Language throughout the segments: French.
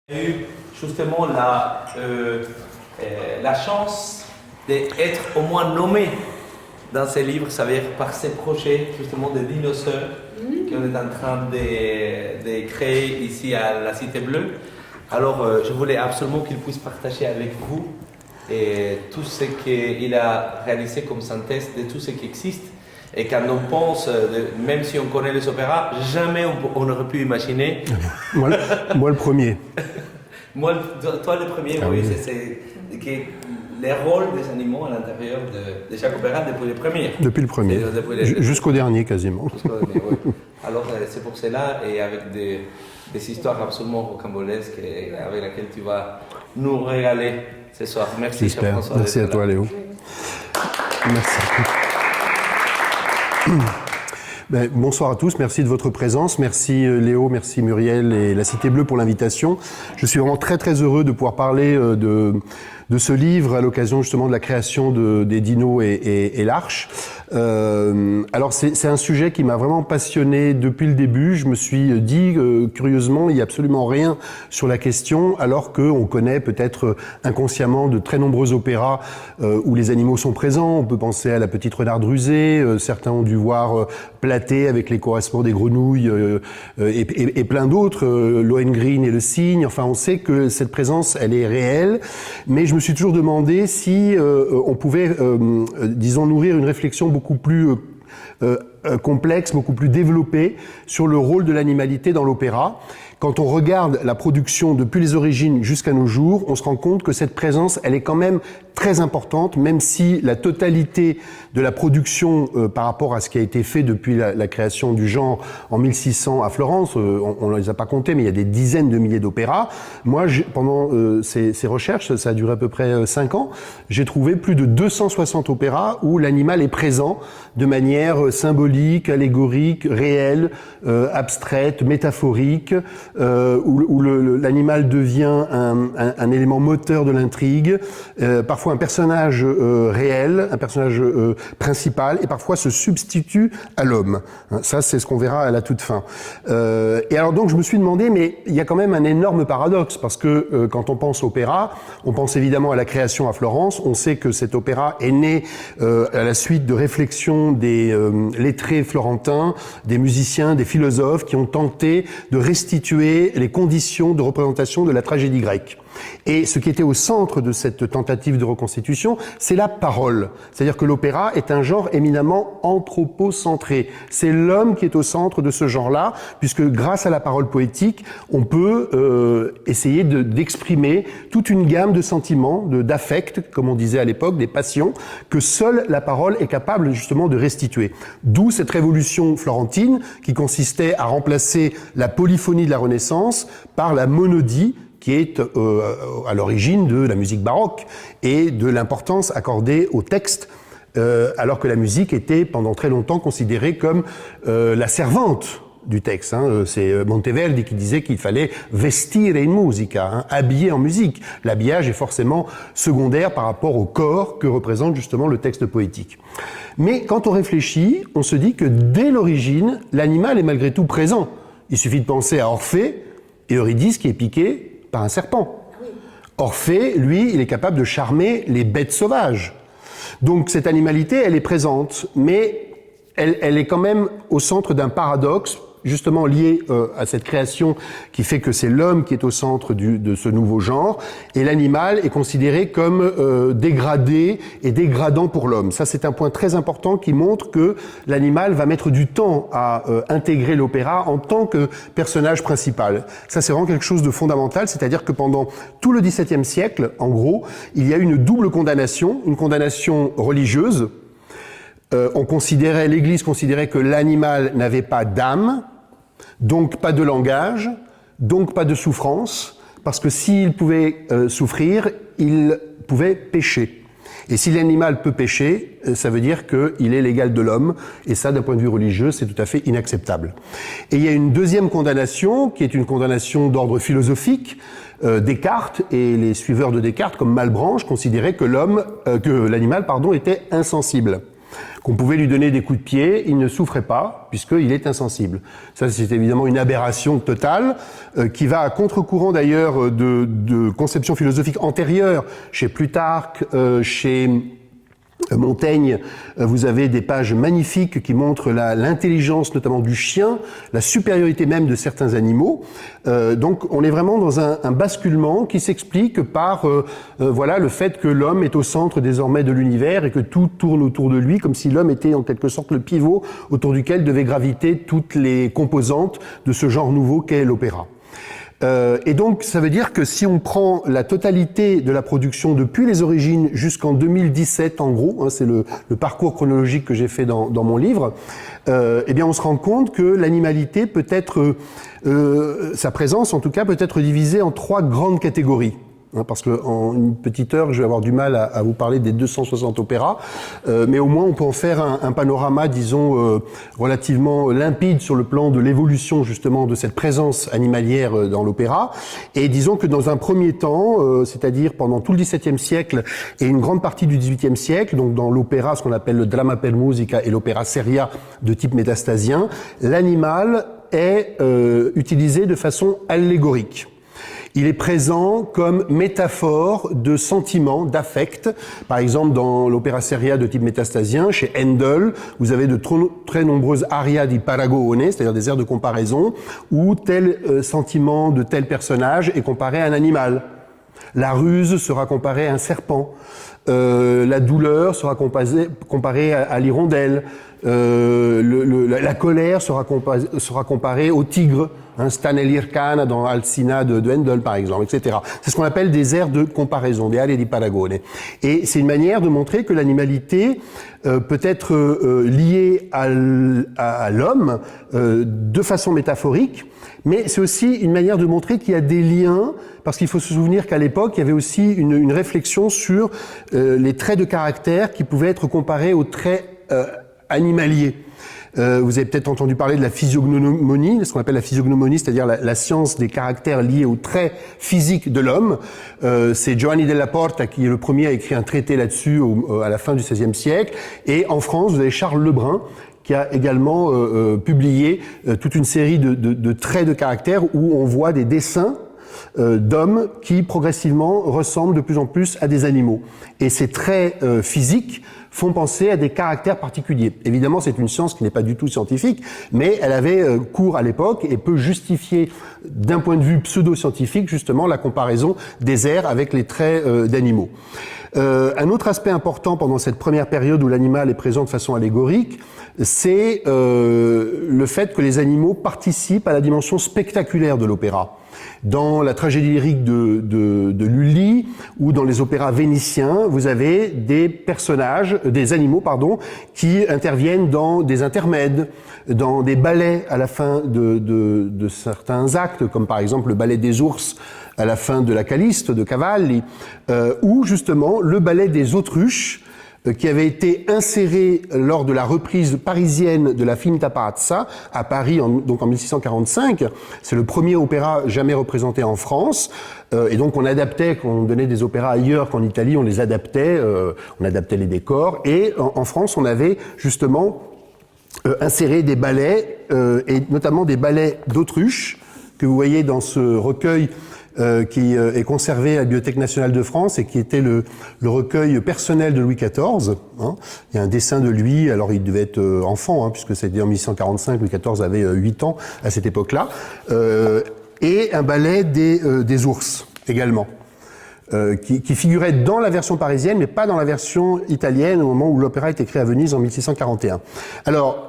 J'ai eu justement la chance d'être au moins nommé dans ces livres, ça veut dire par ces projets justement de dinosaures qu'on est en train de créer ici à la Cité Bleue. Alors je voulais absolument qu'il puisse partager avec vous tout ce qu'il a réalisé comme synthèse de tout ce qui existe. Et quand on pense, même si on connaît les opéras, jamais on aurait pu imaginer. Moi le premier. Toi le premier, oui. C'est que les rôles des animaux à l'intérieur de chaque opéra depuis le premier. Depuis le premier. Jusqu'au dernier quasiment. Jusqu'au dernier, oui. Alors c'est pour cela, et avec des histoires absolument rocambolesques avec lesquelles tu vas nous régaler ce soir. Merci, cher François. Merci à toi, Léo. Merci. Bonsoir à tous, merci de votre présence, merci Léo, merci Muriel et la Cité Bleue pour l'invitation. Je suis vraiment très heureux de pouvoir parler de ce livre à l'occasion justement de la création des dinos et l'Arche. Alors c'est un sujet qui m'a vraiment passionné depuis le début. Je me suis dit curieusement, il n'y a absolument rien sur la question, alors qu'on connaît peut-être inconsciemment de très nombreux opéras où les animaux sont présents. On peut penser à La Petite Renarde Rusée, certains ont dû voir Platée avec les chorassements des grenouilles et plein d'autres, Lohengrin et le cygne. Enfin, on sait que cette présence, elle est réelle, mais je me suis toujours demandé si on pouvait, disons, nourrir une réflexion beaucoup plus complexe, beaucoup plus développée sur le rôle de l'animalité dans l'opéra. Quand on regarde la production depuis les origines jusqu'à nos jours, on se rend compte que cette présence, elle est quand même très importante, même si la totalité de la production par rapport à ce qui a été fait depuis la création du genre en 1600 à Florence, on ne les a pas comptés, mais il y a des dizaines de milliers d'opéras. Moi, pendant ces recherches, ça a duré à peu près 5 ans, j'ai trouvé plus de 260 opéras où l'animal est présent de manière symbolique, allégorique, réelle, abstraite, métaphorique, où l'animal devient un élément moteur de l'intrigue, parfois un personnage réel, un personnage principal, et parfois se substitue à l'homme. Ça, c'est ce qu'on verra à la toute fin. Et alors donc, je me suis demandé, mais il y a quand même un énorme paradoxe, parce que quand on pense opéra, on pense évidemment à la création à Florence. On sait que cet opéra est né à la suite de réflexions des lettrés florentins, des musiciens, des philosophes qui ont tenté de restituer les conditions de représentation de la tragédie grecque. Et ce qui était au centre de cette tentative de reconstitution, c'est la parole. C'est-à-dire que l'opéra est un genre éminemment anthropocentré. C'est l'homme qui est au centre de ce genre-là, puisque grâce à la parole poétique, on peut essayer d'exprimer toute une gamme de sentiments, d'affects, comme on disait à l'époque, des passions, que seule la parole est capable justement de restituer. D'où cette révolution florentine qui consistait à remplacer la polyphonie de la Renaissance par la monodie, qui est à l'origine de la musique baroque et de l'importance accordée au texte, alors que la musique était pendant très longtemps considérée comme la servante du texte. C'est Monteverdi qui disait qu'il fallait vestire in musica, habiller en musique. L'habillage est forcément secondaire par rapport au corps que représente justement le texte poétique. Mais quand on réfléchit, on se dit que dès l'origine, l'animal est malgré tout présent. Il suffit de penser à Orphée et Eurydice qui est piqué par un serpent. Orphée, lui, il est capable de charmer les bêtes sauvages. Donc cette animalité, elle est présente, mais elle est quand même au centre d'un paradoxe, justement lié à cette création qui fait que c'est l'homme qui est au centre de ce nouveau genre, et l'animal est considéré comme dégradé et dégradant pour l'homme. Ça, c'est un point très important qui montre que l'animal va mettre du temps à intégrer l'opéra en tant que personnage principal. Ça, c'est vraiment quelque chose de fondamental, c'est-à-dire que pendant tout le XVIIe siècle, en gros, il y a eu une double condamnation, une condamnation religieuse. L'Église considérait que l'animal n'avait pas d'âme, donc pas de langage, donc pas de souffrance, parce que s'il pouvait souffrir, il pouvait pécher. Et si l'animal peut pécher, ça veut dire qu'il est l'égal de l'homme, et ça, d'un point de vue religieux, c'est tout à fait inacceptable. Et il y a une deuxième condamnation, qui est une condamnation d'ordre philosophique. Descartes et les suiveurs de Descartes, comme Malebranche, considéraient que l'animal, était insensible. qu'on pouvait lui donner des coups de pied, il ne souffrait pas, puisqu'il est insensible. Ça, c'est évidemment une aberration totale, qui va à contre-courant d'ailleurs de conceptions philosophiques antérieures, chez Plutarque, chez Montaigne. Vous avez des pages magnifiques qui montrent l'intelligence notamment du chien, la supériorité même de certains animaux. Donc on est vraiment dans un basculement qui s'explique par voilà, le fait que l'homme est au centre désormais de l'univers et que tout tourne autour de lui, comme si l'homme était en quelque sorte le pivot autour duquel devaient graviter toutes les composantes de ce genre nouveau qu'est l'opéra. Et donc, ça veut dire que si on prend la totalité de la production depuis les origines jusqu'en 2017, en gros, hein, c'est le parcours chronologique que j'ai fait dans mon livre, eh bien, on se rend compte que l'animalité peut être, sa présence en tout cas, peut être divisée en 3 grandes catégories. Parce que en une petite heure, je vais avoir du mal à vous parler des 260 opéras, mais au moins on peut en faire un panorama, disons, relativement limpide sur le plan de l'évolution justement de cette présence animalière dans l'opéra. Et disons que dans un premier temps, c'est-à-dire pendant tout le XVIIe siècle et une grande partie du XVIIIe siècle, donc dans l'opéra, ce qu'on appelle le drama per musica et l'opéra seria de type métastasien, l'animal est utilisé de façon allégorique. Il est présent comme métaphore de sentiments, d'affect. Par exemple, dans l'opéra seria de type métastasien, chez Handel, vous avez de très nombreuses arias di paragone, c'est-à-dire des airs de comparaison, où tel sentiment de tel personnage est comparé à un animal. La ruse sera comparée à un serpent. La douleur sera comparée à l'hirondelle. La colère sera comparée au tigre. Stan e l'Ircana dans Alcina de Handel, par exemple, etc. C'est ce qu'on appelle des airs de comparaison, des arie di paragone. Et c'est une manière de montrer que l'animalité peut être liée à l'homme de façon métaphorique, mais c'est aussi une manière de montrer qu'il y a des liens, parce qu'il faut se souvenir qu'à l'époque, il y avait aussi une réflexion sur les traits de caractère qui pouvaient être comparés aux traits animaliers. Vous avez peut-être entendu parler de la physiognomonie, ce qu'on appelle la physiognomonie, c'est-à-dire la science des caractères liés aux traits physiques de l'homme. C'est Giovanni della Porta qui est le premier à écrire un traité là-dessus à la fin du XVIe siècle. Et en France, vous avez Charles Lebrun qui a également publié toute une série de traits de caractère où on voit des dessins d'hommes qui progressivement ressemblent de plus en plus à des animaux. Et ces traits physiques font penser à des caractères particuliers. Évidemment, c'est une science qui n'est pas du tout scientifique, mais elle avait cours à l'époque et peut justifier, d'un point de vue pseudo-scientifique, justement, la comparaison des airs avec les traits d'animaux. Un autre aspect important pendant cette première période où l'animal est présent de façon allégorique, c'est le fait que les animaux participent à la dimension spectaculaire de l'opéra. Dans la tragédie lyrique de Lully ou dans les opéras vénitiens, vous avez des animaux, qui interviennent dans des intermèdes, dans des ballets à la fin de certains actes, comme par exemple le ballet des ours à la fin de la Caliste de Cavalli, ou justement le ballet des autruches, qui avait été inséré lors de la reprise parisienne de la Finta Pazza à Paris, donc en 1645. C'est le premier opéra jamais représenté en France. Et donc on adaptait, quand on donnait des opéras ailleurs qu'en Italie, on les adaptait, on adaptait les décors. Et en France, on avait justement inséré des ballets, et notamment des ballets d'autruche, que vous voyez dans ce recueil qui est conservé à la Bibliothèque nationale de France et qui était le recueil personnel de Louis XIV. Il y a un dessin de lui, alors il devait être enfant, puisque c'était en 1645, Louis XIV avait 8 ans à cette époque-là, et un ballet des ours également, qui figurait dans la version parisienne, mais pas dans la version italienne au moment où l'opéra est écrit à Venise en 1641. Alors,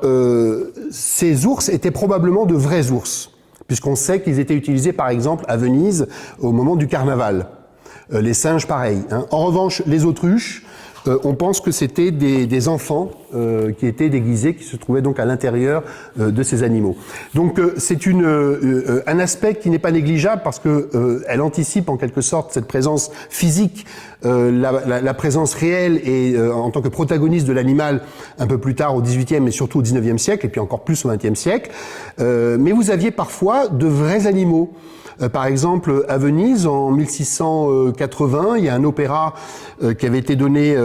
ces ours étaient probablement de vrais ours, puisqu'on sait qu'ils étaient utilisés, par exemple, à Venise au moment du carnaval. Les singes, pareil. En revanche, les autruches, on pense que c'était des enfants qui étaient déguisés, qui se trouvaient donc à l'intérieur de ces animaux. Donc c'est un aspect qui n'est pas négligeable parce que elle anticipe en quelque sorte cette présence physique, la présence réelle et en tant que protagoniste de l'animal un peu plus tard au XVIIIe et surtout au XIXe siècle et puis encore plus au XXe siècle. Mais vous aviez parfois de vrais animaux. Par exemple, à Venise, en 1680, il y a un opéra qui avait été donné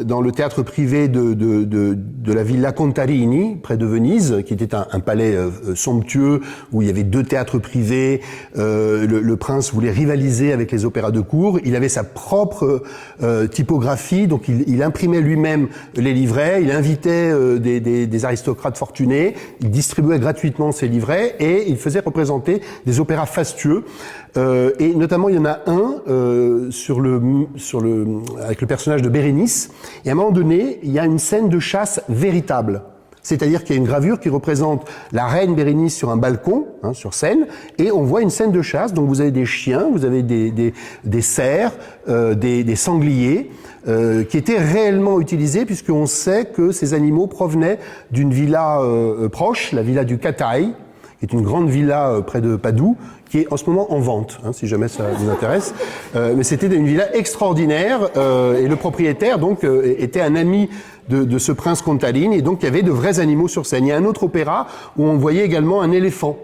dans le théâtre privé de la Villa Contarini, près de Venise, qui était un palais somptueux où il y avait 2 théâtres privés. Le prince voulait rivaliser avec les opéras de cour. Il avait sa propre typographie, donc il imprimait lui-même les livrets, il invitait des aristocrates fortunés, il distribuait gratuitement ces livrets et il faisait représenter des opéras fastueux. Et notamment, il y en a un avec le personnage de Bérénice. Et à un moment donné, il y a une scène de chasse véritable. C'est-à-dire qu'il y a une gravure qui représente la reine Bérénice sur un balcon, sur scène, et on voit une scène de chasse. Donc vous avez des chiens, vous avez des cerfs, des sangliers, qui étaient réellement utilisés, puisqu'on sait que ces animaux provenaient d'une villa proche, la villa du Catai, qui est une grande villa près de Padoue, qui est en ce moment en vente, si jamais ça vous intéresse. Mais c'était une villa extraordinaire, et le propriétaire donc était un ami de ce prince Contarini, et donc il y avait de vrais animaux sur scène. Il y a un autre opéra où on voyait également un éléphant.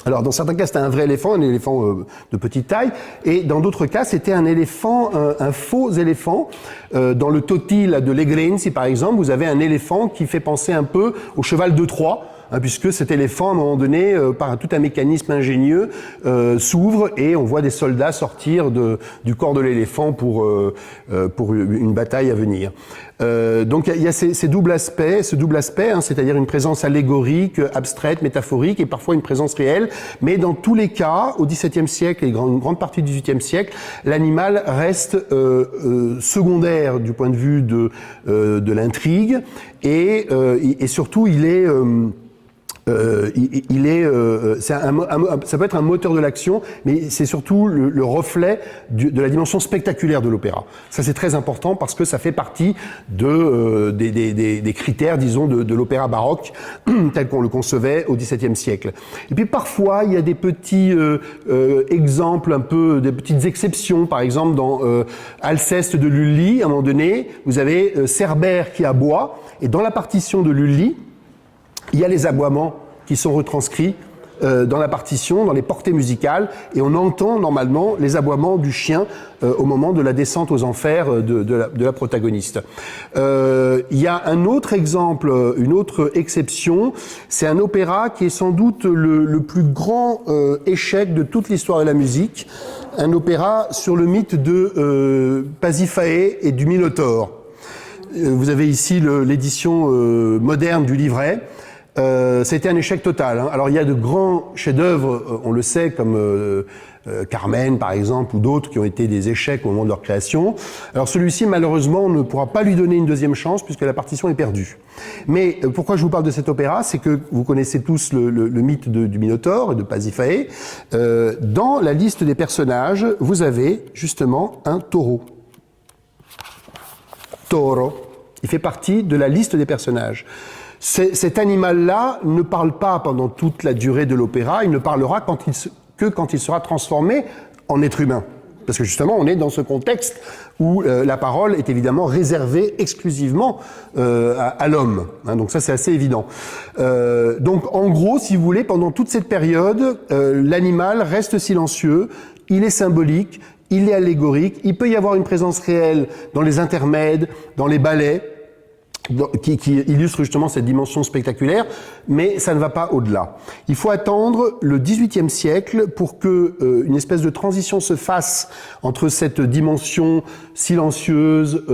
Alors dans certains cas c'était un vrai éléphant, un éléphant de petite taille, et dans d'autres cas c'était un éléphant, un faux éléphant. Dans le Toti là, de Legrenzi par exemple, vous avez un éléphant qui fait penser un peu au cheval de Troie, puisque cet éléphant, à un moment donné, par tout un mécanisme ingénieux, s'ouvre et on voit des soldats sortir du corps de l'éléphant pour une bataille à venir. Donc il y a ce double aspect, c'est-à-dire une présence allégorique, abstraite, métaphorique et parfois une présence réelle. Mais dans tous les cas, au XVIIe siècle et une grande partie du XVIIIe siècle, l'animal reste secondaire du point de vue de l'intrigue et surtout il est ça peut être un moteur de l'action, mais c'est surtout le reflet de la dimension spectaculaire de l'opéra. Ça, c'est très important parce que ça fait partie des critères, disons, de l'opéra baroque tel qu'on le concevait au XVIIe siècle. Et puis parfois, il y a des petits exemples, un peu des petites exceptions. Par exemple, dans Alceste de Lully, à un moment donné, vous avez Cerbère qui aboie, et dans la partition de Lully, il y a les aboiements qui sont retranscrits dans la partition, dans les portées musicales, et on entend normalement les aboiements du chien au moment de la descente aux enfers de la protagoniste. Il y a un autre exemple, une autre exception, c'est un opéra qui est sans doute le plus grand échec de toute l'histoire de la musique, un opéra sur le mythe de Pasiphae et du Minotaure. Vous avez ici l'édition moderne du livret. C'était un échec total. Alors il y a de grands chefs-d'œuvre, on le sait, comme Carmen par exemple, ou d'autres qui ont été des échecs au moment de leur création. Alors celui-ci, malheureusement, on ne pourra pas lui donner une deuxième chance puisque la partition est perdue. Mais pourquoi je vous parle de cet opéra, c'est que vous connaissez tous le mythe du Minotaure et de Pasiphae. Dans la liste des personnages, vous avez justement un taureau. Toro. Il fait partie de la liste des personnages. Cet animal-là ne parle pas pendant toute la durée de l'opéra, il ne parlera que quand il sera transformé en être humain. Parce que justement, on est dans ce contexte où la parole est évidemment réservée exclusivement à l'homme. Donc ça, c'est assez évident. Donc en gros, si vous voulez, pendant toute cette période, l'animal reste silencieux, il est symbolique, il est allégorique, il peut y avoir une présence réelle dans les intermèdes, dans les ballets, qui illustre justement cette dimension spectaculaire, mais ça ne va pas au-delà. Il faut attendre le XVIIIe siècle pour que une espèce de transition se fasse entre cette dimension silencieuse,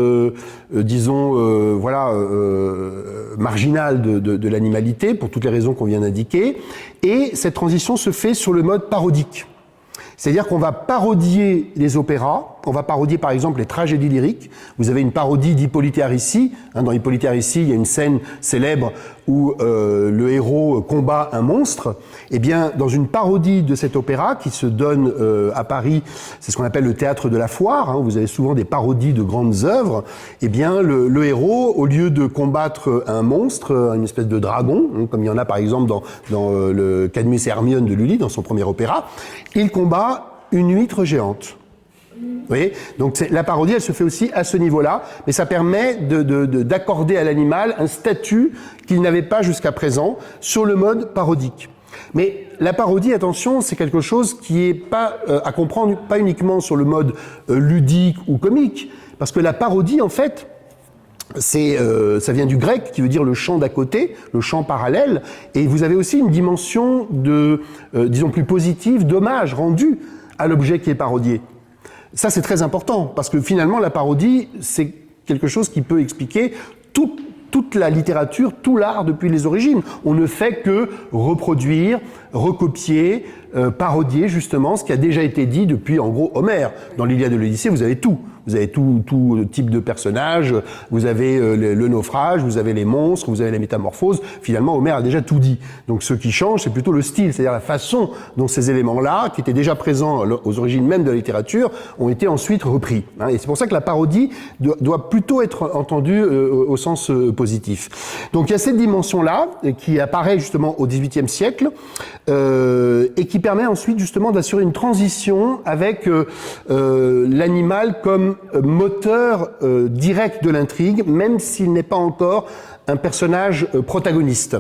marginale de l'animalité, pour toutes les raisons qu'on vient d'indiquer, et cette transition se fait sur le mode parodique. C'est-à-dire qu'on va parodier les opéras, on va parodier par exemple les tragédies lyriques. Vous avez une parodie d'Hippolyte et Aricie. Dans Hippolyte et Aricie, il y a une scène célèbre où le héros combat un monstre. Eh bien, dans une parodie de cet opéra qui se donne à Paris, c'est ce qu'on appelle le théâtre de la foire, vous avez souvent des parodies de grandes œuvres, eh bien, le héros, au lieu de combattre un monstre, une espèce de dragon, comme il y en a par exemple dans le Cadmus et Hermione de Lully, dans son premier opéra, il combat une huître géante. Vous voyez ? Donc la parodie, elle se fait aussi à ce niveau-là, mais ça permet d'accorder à l'animal un statut qu'il n'avait pas jusqu'à présent sur le mode parodique. Mais la parodie, attention, c'est quelque chose qui est pas à comprendre pas uniquement sur le mode ludique ou comique, parce que la parodie, en fait, ça vient du grec, qui veut dire le champ d'à côté, le champ parallèle, et vous avez aussi une dimension de, disons plus positive, d'hommage rendu à l'objet qui est parodié. Ça, c'est très important, parce que finalement, la parodie, c'est quelque chose qui peut expliquer toute la littérature, tout l'art depuis les origines. On ne fait que reproduire, recopier, parodier justement ce qui a déjà été dit depuis, en gros, Homère. Dans l'Iliade et l'Odyssée, vous avez tout. Vous avez tout type de personnages, vous avez le naufrage, vous avez les monstres, vous avez les métamorphoses. Finalement, Homère a déjà tout dit. Donc ce qui change, c'est plutôt le style, c'est-à-dire la façon dont ces éléments-là, qui étaient déjà présents aux origines même de la littérature, ont été ensuite repris. Et c'est pour ça que la parodie doit plutôt être entendue au sens positif. Donc il y a cette dimension-là qui apparaît justement au XVIIIe siècle et qui permet ensuite justement d'assurer une transition avec l'animal comme moteur direct de l'intrigue, même s'il n'est pas encore un personnage protagoniste.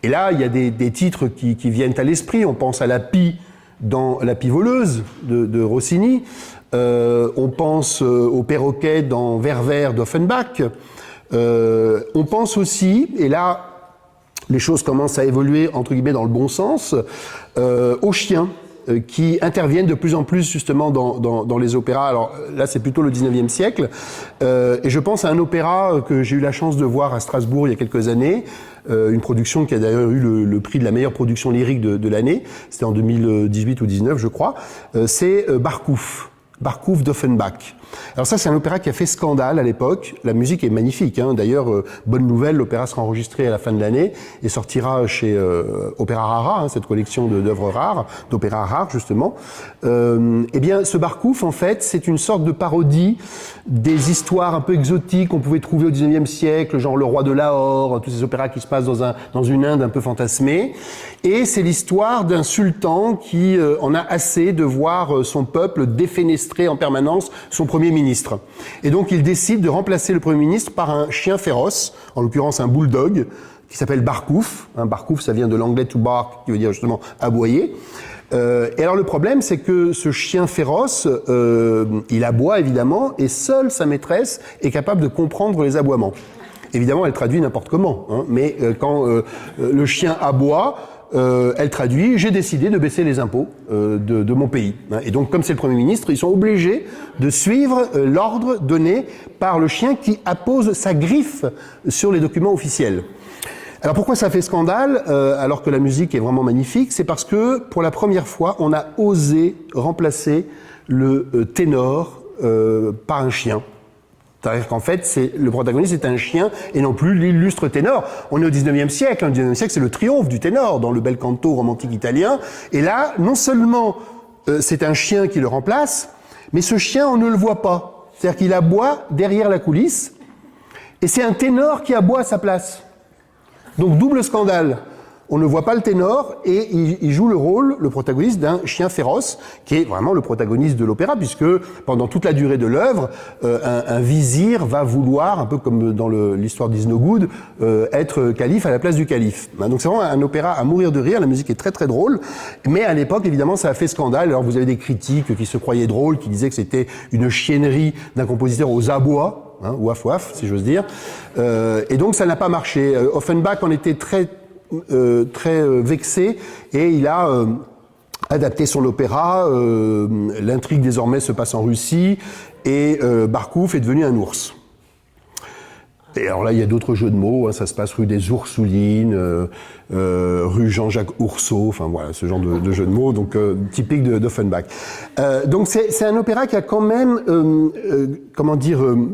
Et là, il y a des titres qui viennent à l'esprit. On pense à la pie dans La pie voleuse de Rossini. On pense au perroquet dans Werwer d'Offenbach. On pense aussi, et là, les choses commencent à évoluer, entre guillemets, dans le bon sens, aux chiens, qui interviennent de plus en plus justement dans les opéras. Alors là, c'est plutôt le 19e siècle. Et je pense à un opéra que j'ai eu la chance de voir à Strasbourg il y a quelques années, une production qui a d'ailleurs eu le prix de la meilleure production lyrique de l'année. C'était en 2018 ou 2019, je crois. C'est Barkouf d'Offenbach. Alors ça, c'est un opéra qui a fait scandale à l'époque. La musique est magnifique. D'ailleurs, bonne nouvelle, l'opéra sera enregistré à la fin de l'année et sortira chez Opéra Rara, cette collection d'œuvres rares, d'opéras rares justement. Eh bien, ce Barkouf, en fait, c'est une sorte de parodie des histoires un peu exotiques qu'on pouvait trouver au XIXe siècle, genre Le Roi de Lahore, tous ces opéras qui se passent dans une Inde un peu fantasmée. Et c'est l'histoire d'un sultan qui en a assez de voir son peuple défenestrer en permanence son premier ministre. Et donc il décide de remplacer le Premier ministre par un chien féroce, en l'occurrence un bulldog, qui s'appelle Barkouf. Barkouf, ça vient de l'anglais to bark, qui veut dire justement aboyer. Et alors le problème, c'est que ce chien féroce, il aboie évidemment, et seule sa maîtresse est capable de comprendre les aboiements. Évidemment, elle traduit n'importe comment, mais quand le chien aboie, elle traduit « J'ai décidé de baisser les impôts de mon pays ». Et donc, comme c'est le Premier ministre, ils sont obligés de suivre l'ordre donné par le chien qui appose sa griffe sur les documents officiels. Alors pourquoi ça fait scandale alors que la musique est vraiment magnifique? C'est parce que pour la première fois, on a osé remplacer le ténor par un chien. C'est-à-dire qu'en fait, le protagoniste est un chien et non plus l'illustre ténor. On est au 19e siècle. Le 19e siècle, c'est le triomphe du ténor dans le bel canto romantique italien. Et là, non seulement c'est un chien qui le remplace, mais ce chien, on ne le voit pas. C'est-à-dire qu'il aboie derrière la coulisse et c'est un ténor qui aboie à sa place. Donc, double scandale. On ne voit pas le ténor et il joue le rôle, le protagoniste, d'un chien féroce, qui est vraiment le protagoniste de l'opéra, puisque pendant toute la durée de l'œuvre, un vizir va vouloir, un peu comme dans l'histoire d'Isnogoud, être calife à la place du calife. Donc c'est vraiment un opéra à mourir de rire, la musique est très très drôle, mais à l'époque, évidemment, ça a fait scandale. Alors vous avez des critiques qui se croyaient drôles, qui disaient que c'était une chiennerie d'un compositeur aux abois, ouaf ouaf, si j'ose dire, et donc ça n'a pas marché. Offenbach en était très vexé et il a adapté son opéra. L'intrigue désormais se passe en Russie et Barkouf est devenu un ours. Et alors là, il y a d'autres jeux de mots. Ça se passe rue des Ursulines, rue Jean-Jacques Ourceau. Enfin voilà, ce genre de jeux de mots, donc typique d'Offenbach. Donc c'est un opéra qui a quand même,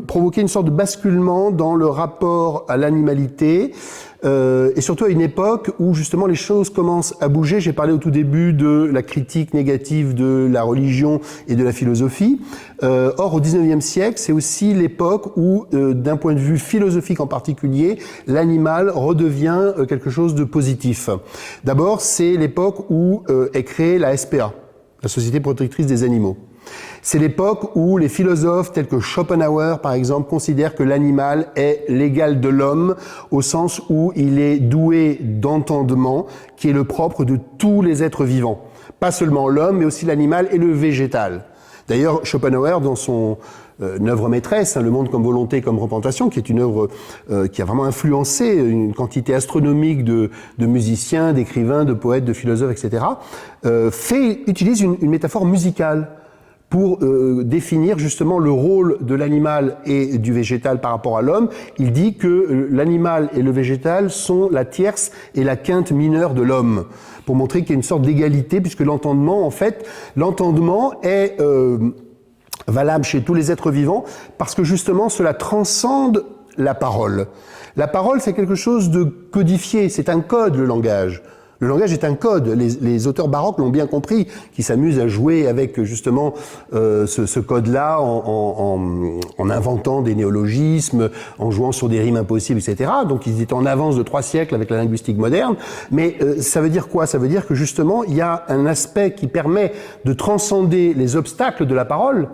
provoqué une sorte de basculement dans le rapport à l'animalité. Et surtout à une époque où justement les choses commencent à bouger. J'ai parlé au tout début de la critique négative de la religion et de la philosophie. Or, au XIXe siècle, c'est aussi l'époque où, d'un point de vue philosophique en particulier, l'animal redevient quelque chose de positif. D'abord, c'est l'époque où est créée la SPA, la Société protectrice des animaux. C'est l'époque où les philosophes tels que Schopenhauer, par exemple, considèrent que l'animal est l'égal de l'homme au sens où il est doué d'entendement, qui est le propre de tous les êtres vivants. Pas seulement l'homme, mais aussi l'animal et le végétal. D'ailleurs, Schopenhauer, dans son œuvre maîtresse, Le monde comme volonté, comme représentation, qui est une œuvre qui a vraiment influencé une quantité astronomique de musiciens, d'écrivains, de poètes, de philosophes, etc., utilise une métaphore musicale pour définir justement le rôle de l'animal et du végétal par rapport à l'homme. Il dit que l'animal et le végétal sont la tierce et la quinte mineure de l'homme, pour montrer qu'il y a une sorte d'égalité, puisque l'entendement, en fait, l'entendement est valable chez tous les êtres vivants, parce que justement cela transcende la parole. La parole, c'est quelque chose de codifié, c'est un code, le langage. Le langage est un code. Les auteurs baroques l'ont bien compris, qui s'amusent à jouer avec justement ce code-là en inventant des néologismes, en jouant sur des rimes impossibles, etc. Donc ils étaient en avance de 3 siècles avec la linguistique moderne. Mais ça veut dire quoi? Ça veut dire que justement, il y a un aspect qui permet de transcender les obstacles de la parole.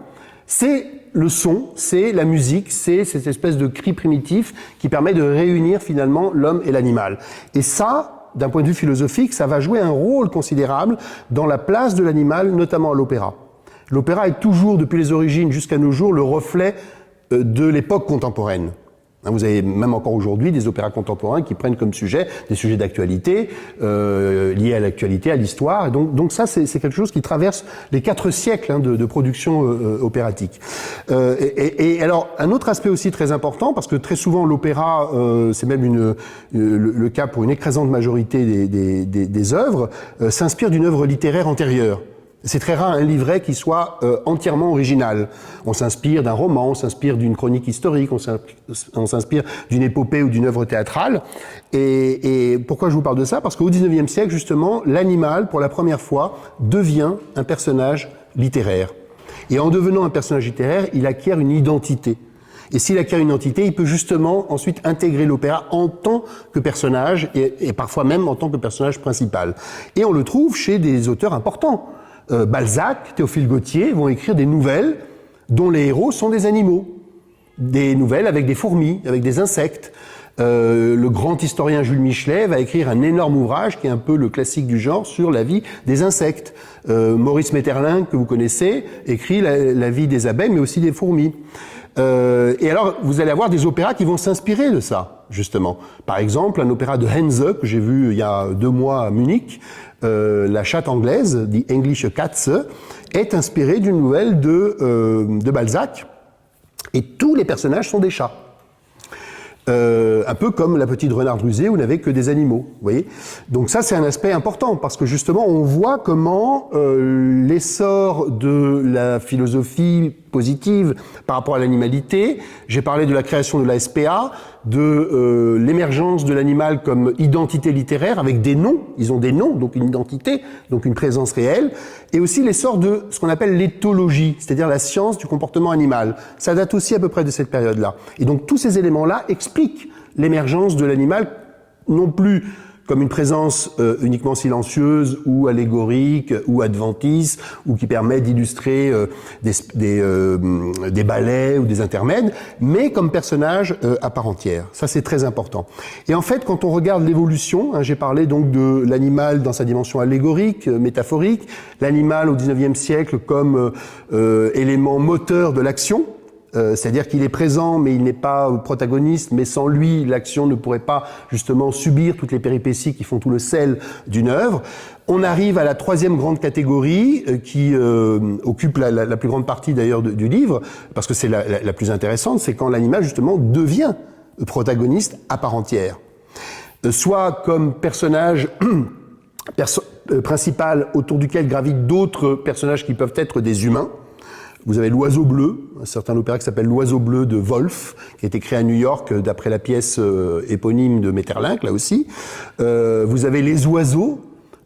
C'est le son, c'est la musique, c'est cette espèce de cri primitif qui permet de réunir finalement l'homme et l'animal. Et ça, d'un point de vue philosophique, ça va jouer un rôle considérable dans la place de l'animal, notamment à l'opéra. L'opéra est toujours, depuis les origines jusqu'à nos jours, le reflet de l'époque contemporaine. Vous avez même encore aujourd'hui des opéras contemporains qui prennent comme sujet des sujets d'actualité, liés à l'actualité, à l'histoire. Et donc ça, c'est quelque chose qui traverse les 4 siècles de production opératique. Et alors, un autre aspect aussi très important, parce que très souvent l'opéra, c'est même le cas pour une écrasante majorité des œuvres, s'inspire d'une œuvre littéraire antérieure. C'est très rare un livret qui soit entièrement original. On s'inspire d'un roman, on s'inspire d'une chronique historique, on s'inspire d'une épopée ou d'une œuvre théâtrale. Et pourquoi je vous parle de ça? Parce qu'au XIXe siècle, justement, l'animal, pour la première fois, devient un personnage littéraire. Et en devenant un personnage littéraire, il acquiert une identité. Et s'il acquiert une identité, il peut justement ensuite intégrer l'opéra en tant que personnage, et parfois même en tant que personnage principal. Et on le trouve chez des auteurs importants. Balzac, Théophile Gautier vont écrire des nouvelles dont les héros sont des animaux. Des nouvelles avec des fourmis, avec des insectes. Le grand historien Jules Michelet va écrire un énorme ouvrage qui est un peu le classique du genre sur la vie des insectes. Maurice Maeterlinck, que vous connaissez, écrit la vie des abeilles mais aussi des fourmis. Et alors, vous allez avoir des opéras qui vont s'inspirer de ça, justement. Par exemple, un opéra de Henze, que j'ai vu il y a 2 mois à Munich, La chatte anglaise, Die Englische Katze, est inspiré d'une nouvelle de Balzac, et tous les personnages sont des chats. Un peu comme La petite Renardrusée, où on n'avait que des animaux, vous voyez. Donc ça, c'est un aspect important, parce que justement, on voit comment l'essor de la philosophie positive par rapport à l'animalité, j'ai parlé de la création de la SPA, de l'émergence de l'animal comme identité littéraire, avec des noms, ils ont des noms, donc une identité, donc une présence réelle, et aussi l'essor de ce qu'on appelle l'éthologie, c'est-à-dire la science du comportement animal. Ça date aussi à peu près de cette période-là. Et donc tous ces éléments-là expliquent l'émergence de l'animal, non plus comme une présence uniquement silencieuse ou allégorique ou adventiste ou qui permet d'illustrer des ballets ou des intermèdes, mais comme personnage à part entière. Ça, c'est très important. Et en fait, quand on regarde l'évolution, j'ai parlé donc de l'animal dans sa dimension allégorique, métaphorique, l'animal au XIXe siècle comme élément moteur de l'action, c'est-à-dire qu'il est présent, mais il n'est pas protagoniste, mais sans lui, l'action ne pourrait pas justement subir toutes les péripéties qui font tout le sel d'une œuvre. On arrive à la 3e grande catégorie qui occupe la plus grande partie d'ailleurs du livre, parce que c'est la plus intéressante, c'est quand l'animal justement devient protagoniste à part entière. Soit comme personnage principal autour duquel gravitent d'autres personnages qui peuvent être des humains. Vous avez l'Oiseau bleu, un certain opéra qui s'appelle L'Oiseau bleu de Wolf, qui a été créé à New York d'après la pièce éponyme de Maeterlinck, là aussi. Vous avez Les Oiseaux,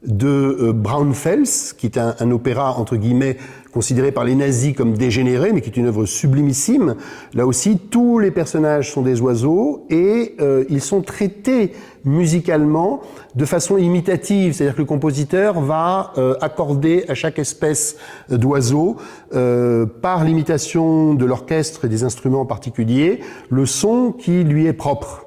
de Braunfels, qui est un opéra, entre guillemets, considéré par les nazis comme dégénéré, mais qui est une œuvre sublimissime. Là aussi, tous les personnages sont des oiseaux et ils sont traités musicalement de façon imitative, c'est-à-dire que le compositeur va accorder à chaque espèce d'oiseau, par l'imitation de l'orchestre et des instruments en particulier, le son qui lui est propre.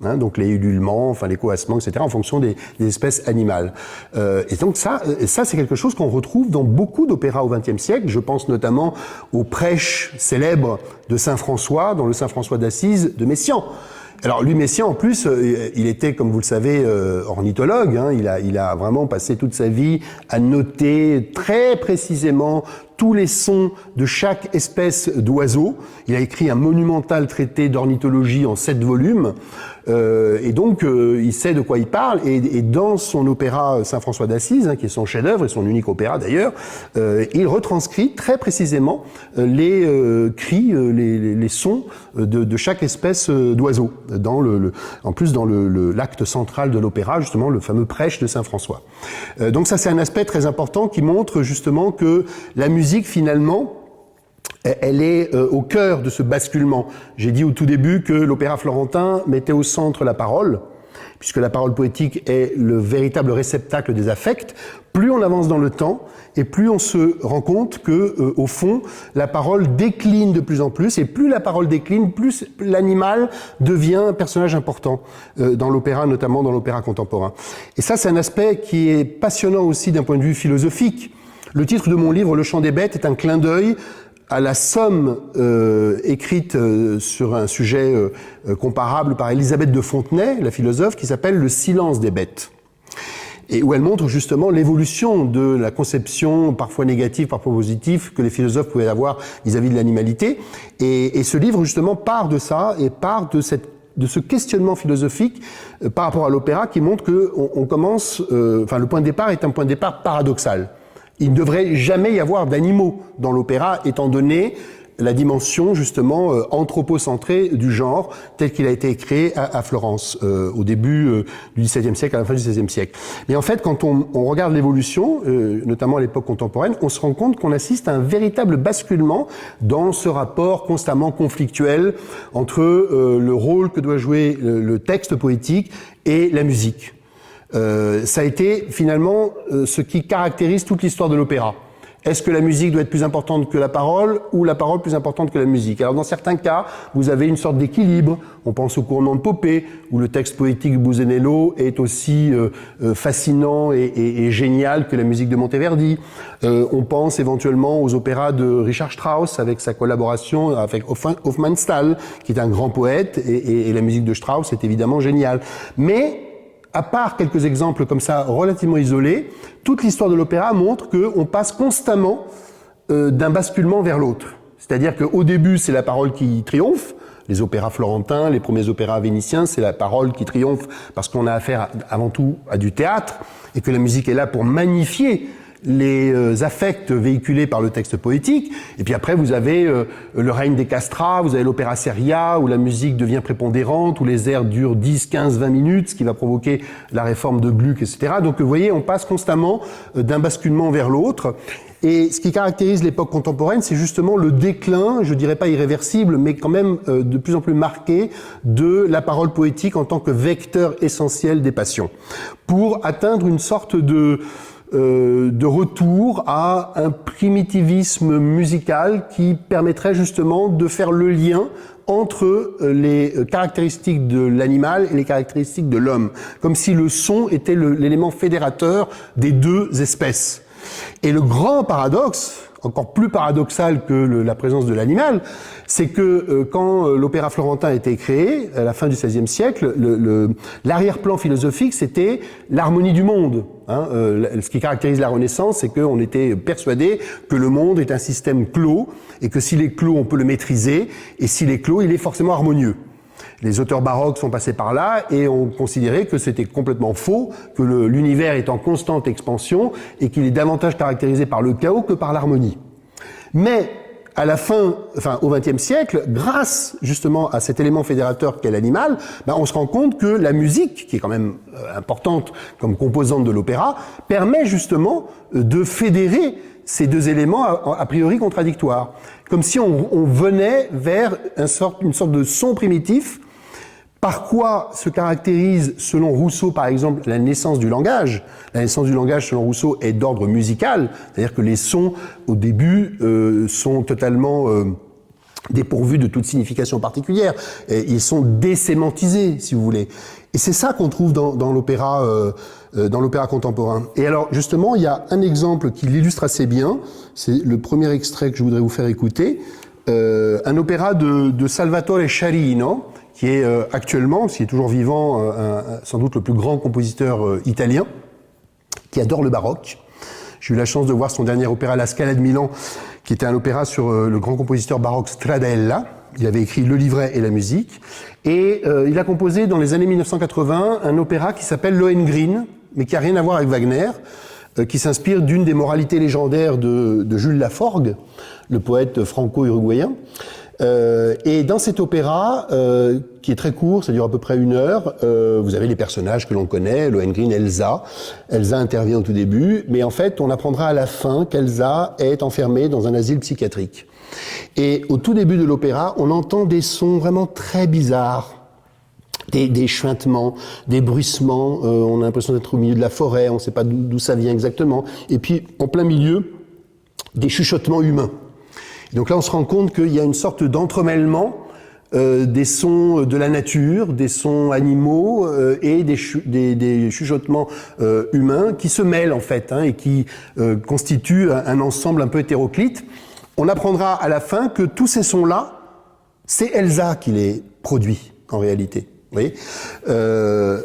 Hein, donc les ululements, enfin les coassements, etc., en fonction des espèces animales. Et donc ça c'est quelque chose qu'on retrouve dans beaucoup d'opéras au XXe siècle. Je pense notamment aux prêches célèbres de Saint François, dans le Saint François d'Assise de Messiaen. Alors lui, Messiaen, en plus, il était, comme vous le savez, ornithologue. Hein, il a vraiment passé toute sa vie à noter très précisément tous les sons de chaque espèce d'oiseau. Il a écrit un monumental traité d'ornithologie en 7 volumes. Et donc, il sait de quoi il parle. Et dans son opéra Saint-François d'Assise, hein, qui est son chef-d'œuvre et son unique opéra d'ailleurs, il retranscrit très précisément les cris, les sons de chaque espèce d'oiseau. En plus, dans l'acte central de l'opéra, justement, le fameux prêche de Saint-François. Donc ça, c'est un aspect très important qui montre justement que la musique, finalement, elle est au cœur de ce basculement. J'ai dit au tout début que l'opéra florentin mettait au centre la parole, puisque la parole poétique est le véritable réceptacle des affects. Plus on avance dans le temps, et plus on se rend compte que, au fond, la parole décline de plus en plus, et plus la parole décline, plus l'animal devient un personnage important dans l'opéra, notamment dans l'opéra contemporain. Et ça, c'est un aspect qui est passionnant aussi d'un point de vue philosophique. Le titre de mon livre, Le chant des bêtes, est un clin d'œil à la somme écrite sur un sujet comparable par Élisabeth de Fontenay, la philosophe, qui s'appelle Le silence des bêtes, et où elle montre justement l'évolution de la conception, parfois négative, parfois positive, que les philosophes pouvaient avoir vis-à-vis de l'animalité. Et ce livre justement part de ça, et part de ce questionnement philosophique par rapport à l'opéra, qui montre que on commence, le point de départ est un point de départ paradoxal. Il ne devrait jamais y avoir d'animaux dans l'opéra, étant donné la dimension justement anthropocentrée du genre tel qu'il a été créé à Florence au début du XVIIe siècle, à la fin du XVIe siècle. Mais en fait, quand on regarde l'évolution, notamment à l'époque contemporaine, on se rend compte qu'on assiste à un véritable basculement dans ce rapport constamment conflictuel entre le rôle que doit jouer le texte poétique et la musique. Ça a été finalement ce qui caractérise toute l'histoire de l'opéra. Est-ce que la musique doit être plus importante que la parole, ou la parole plus importante que la musique? Alors dans certains cas, vous avez une sorte d'équilibre. On pense au couronnement de Popée, où le texte poétique de Busenello est aussi fascinant et génial que la musique de Monteverdi. On pense éventuellement aux opéras de Richard Strauss, avec sa collaboration avec Hofmannsthal, qui est un grand poète, et la musique de Strauss est évidemment géniale. Mais à part quelques exemples comme ça relativement isolés, toute l'histoire de l'opéra montre qu'on passe constamment d'un basculement vers l'autre. C'est-à-dire qu'au début, c'est la parole qui triomphe. Les opéras florentins, les premiers opéras vénitiens, c'est la parole qui triomphe parce qu'on a affaire avant tout à du théâtre et que la musique est là pour magnifier les affects véhiculés par le texte poétique. Et puis après, vous avez le règne des castrats, vous avez l'opéra seria, où la musique devient prépondérante, où les airs durent 10, 15, 20 minutes, ce qui va provoquer la réforme de Gluck, etc. Donc vous voyez, on passe constamment d'un basculement vers l'autre. Et ce qui caractérise l'époque contemporaine, c'est justement le déclin, je dirais pas irréversible, mais quand même de plus en plus marqué, de la parole poétique en tant que vecteur essentiel des passions, pour atteindre une sorte de retour à un primitivisme musical qui permettrait justement de faire le lien entre les caractéristiques de l'animal et les caractéristiques de l'homme, comme si le son était l'élément fédérateur des deux espèces. Et le grand paradoxe, encore plus paradoxal que la présence de l'animal, c'est que quand l'opéra florentin a été créé, à la fin du XVIe siècle, l'arrière-plan philosophique, c'était l'harmonie du monde. Hein, ce qui caractérise la Renaissance, c'est qu'on était persuadé que le monde est un système clos, et que s'il est clos, on peut le maîtriser, et s'il est clos, il est forcément harmonieux. Les auteurs baroques sont passés par là et ont considéré que c'était complètement faux, que l'univers est en constante expansion et qu'il est davantage caractérisé par le chaos que par l'harmonie. Mais à la au XXe siècle, grâce justement à cet élément fédérateur qu'est l'animal, on se rend compte que la musique, qui est quand même importante comme composante de l'opéra, permet justement de fédérer ces deux éléments a priori contradictoires. Comme si on venait vers une sorte de son primitif. Par quoi se caractérise, selon Rousseau par exemple, la naissance du langage? La naissance du langage, selon Rousseau, est d'ordre musical, c'est-à-dire que les sons, au début, sont totalement dépourvus de toute signification particulière. Et ils sont désémantisés, si vous voulez. Et c'est ça qu'on trouve dans l'opéra contemporain. Et alors, justement, il y a un exemple qui l'illustre assez bien. C'est le premier extrait que je voudrais vous faire écouter. Un opéra de Salvatore Sciarrino, qui est actuellement, s'il est toujours vivant, sans doute le plus grand compositeur italien, qui adore le baroque. J'ai eu la chance de voir son dernier opéra, La Scala de Milan, qui était un opéra sur le grand compositeur baroque Stradella. Il avait écrit le livret et la musique. Et il a composé dans les années 1980 un opéra qui s'appelle Lohengrin, mais qui n'a rien à voir avec Wagner, qui s'inspire d'une des moralités légendaires de Jules Laforgue, le poète franco-uruguayen. Et dans cet opéra, qui est très court, ça dure à peu près 1 heure, vous avez les personnages que l'on connaît, Lohengrin, Elsa. Elsa intervient au tout début, mais en fait, on apprendra à la fin qu'Elsa est enfermée dans un asile psychiatrique. Et au tout début de l'opéra, on entend des sons vraiment très bizarres. Des chuintements, des bruissements, on a l'impression d'être au milieu de la forêt, on ne sait pas d'où ça vient exactement. Et puis, en plein milieu, des chuchotements humains. Donc là, on se rend compte qu'il y a une sorte d'entremêlement des sons de la nature, des sons animaux et des chuchotements humains qui se mêlent en fait et qui constituent un ensemble un peu hétéroclite. On apprendra à la fin que tous ces sons-là, c'est Elsa qui les produit en réalité. Vous voyez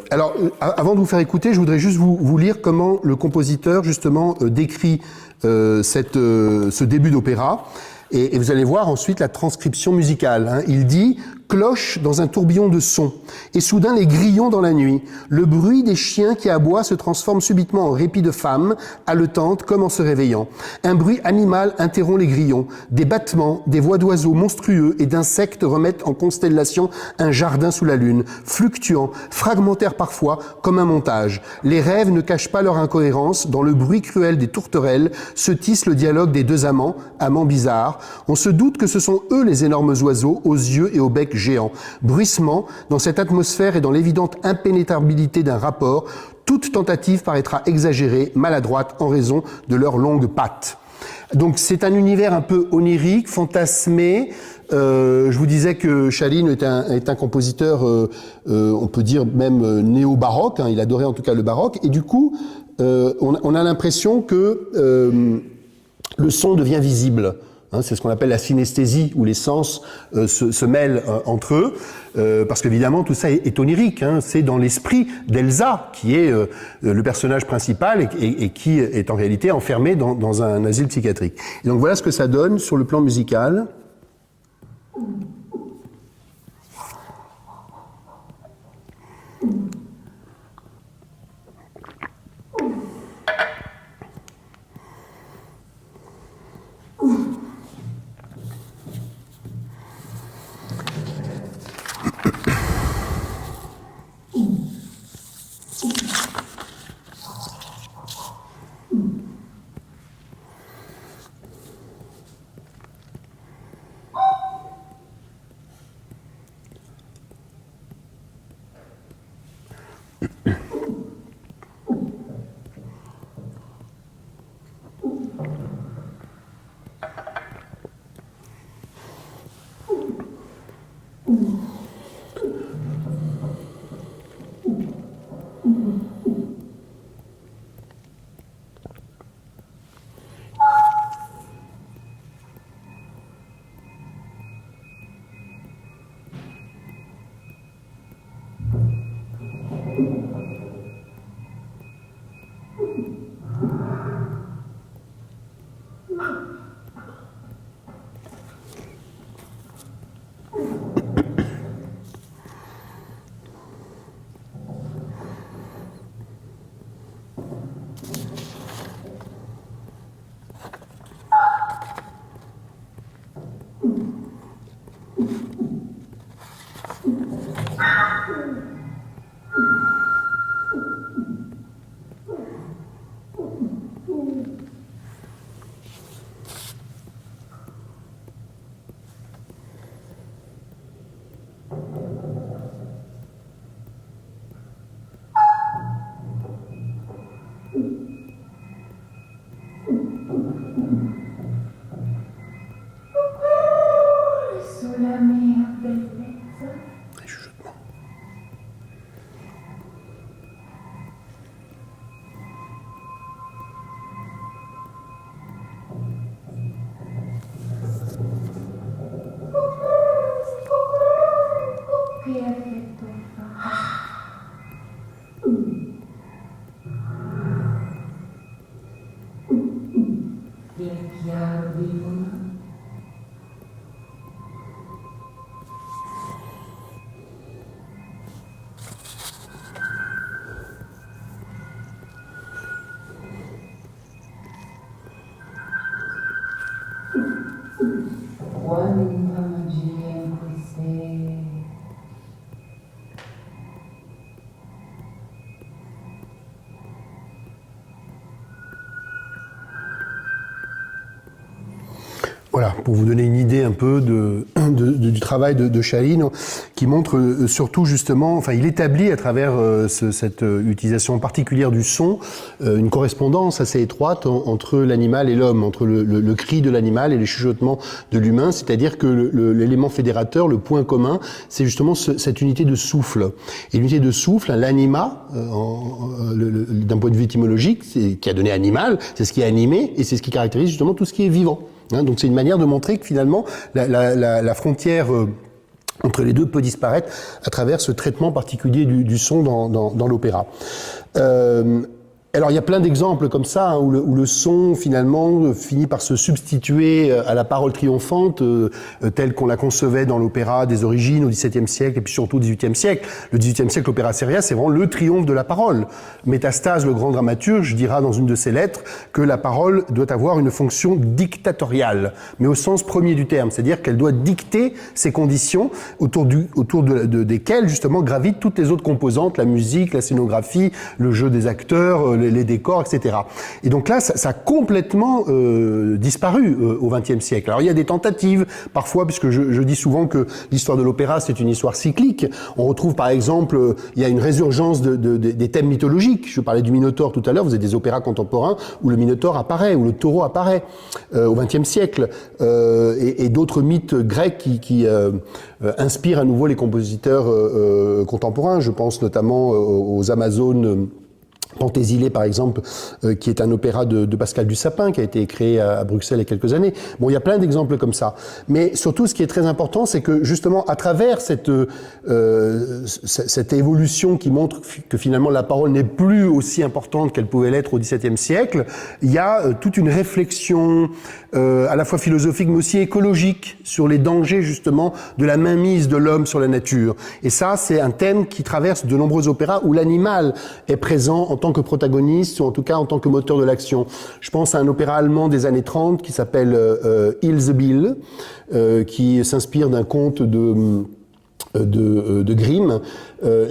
alors, avant de vous faire écouter, je voudrais juste vous lire comment le compositeur justement décrit ce début d'opéra. Et vous allez voir ensuite la transcription musicale. Il dit « Cloche dans un tourbillon de sons, et soudain les grillons dans la nuit. Le bruit des chiens qui aboient se transforme subitement en répit de femmes, haletantes comme en se réveillant. Un bruit animal interrompt les grillons. Des battements, des voix d'oiseaux monstrueux et d'insectes remettent en constellation un jardin sous la lune, fluctuant, fragmentaire parfois, comme un montage. Les rêves ne cachent pas leur incohérence. Dans le bruit cruel des tourterelles se tisse le dialogue des deux amants bizarres. On se doute que ce sont eux les énormes oiseaux aux yeux et au bec géants. Bruissement, dans cette atmosphère et dans l'évidente impénétrabilité d'un rapport, toute tentative paraîtra exagérée, maladroite en raison de leurs longues pattes. Donc c'est un univers un peu onirique, fantasmé. Je vous disais que Sciarrino est un compositeur, on peut dire même néo-baroque. Il adorait en tout cas le baroque. Et du coup, on a l'impression que le son devient visible. C'est ce qu'on appelle la synesthésie, où les sens se mêlent entre eux, parce qu'évidemment tout ça est onirique. C'est dans l'esprit d'Elsa, qui est le personnage principal et qui est en réalité enfermé dans un asile psychiatrique. Et donc voilà ce que ça donne sur le plan musical. chiaro vivono. Quanta magia in queste. Voilà, pour vous donner une idée un peu du travail de Shaline, qui montre surtout justement, enfin il établit à travers cette utilisation particulière du son, une correspondance assez étroite entre l'animal et l'homme, entre le cri de l'animal et les chuchotements de l'humain, c'est-à-dire que l'élément fédérateur, le point commun, c'est justement cette unité de souffle. Et l'unité de souffle, l'anima, d'un point de vue étymologique, c'est qui a donné animal, c'est ce qui est animé, et c'est ce qui caractérise justement tout ce qui est vivant. Donc c'est une manière de montrer que finalement la frontière entre les deux peut disparaître à travers ce traitement particulier du son dans l'opéra. Alors il y a plein d'exemples comme ça, hein, où le son finalement finit par se substituer à la parole triomphante telle qu'on la concevait dans l'opéra des origines au XVIIe siècle et puis surtout au XVIIIe siècle. Le XVIIIe siècle, l'opéra seria, c'est vraiment le triomphe de la parole. Métastase, le grand dramaturge, dira dans une de ses lettres que la parole doit avoir une fonction dictatoriale, mais au sens premier du terme, c'est-à-dire qu'elle doit dicter ses conditions autour desquelles justement gravitent toutes les autres composantes, la musique, la scénographie, le jeu des acteurs, les décors, etc. Et donc là, ça a complètement disparu au XXe siècle. Alors il y a des tentatives, parfois, puisque je dis souvent que l'histoire de l'opéra, c'est une histoire cyclique. On retrouve par exemple, il y a une résurgence des thèmes mythologiques. Je parlais du Minotaure tout à l'heure, vous avez des opéras contemporains où le Minotaure apparaît, où le taureau apparaît au XXe siècle, et d'autres mythes grecs qui inspirent à nouveau les compositeurs contemporains. Je pense notamment aux Amazones, Pentésilée, par exemple, qui est un opéra de Pascal Dussapin, qui a été créé à Bruxelles il y a quelques années. Bon, il y a plein d'exemples comme ça. Mais surtout, ce qui est très important, c'est que justement, à travers cette évolution qui montre que finalement la parole n'est plus aussi importante qu'elle pouvait l'être au XVIIe siècle, il y a toute une réflexion à la fois philosophique, mais aussi écologique, sur les dangers justement de la mainmise de l'homme sur la nature. Et ça, c'est un thème qui traverse de nombreux opéras où l'animal est présent en tant que protagoniste, ou en tout cas en tant que moteur de l'action. Je pense à un opéra allemand des années 30 qui s'appelle Ilsebill, qui s'inspire d'un conte de Grimm,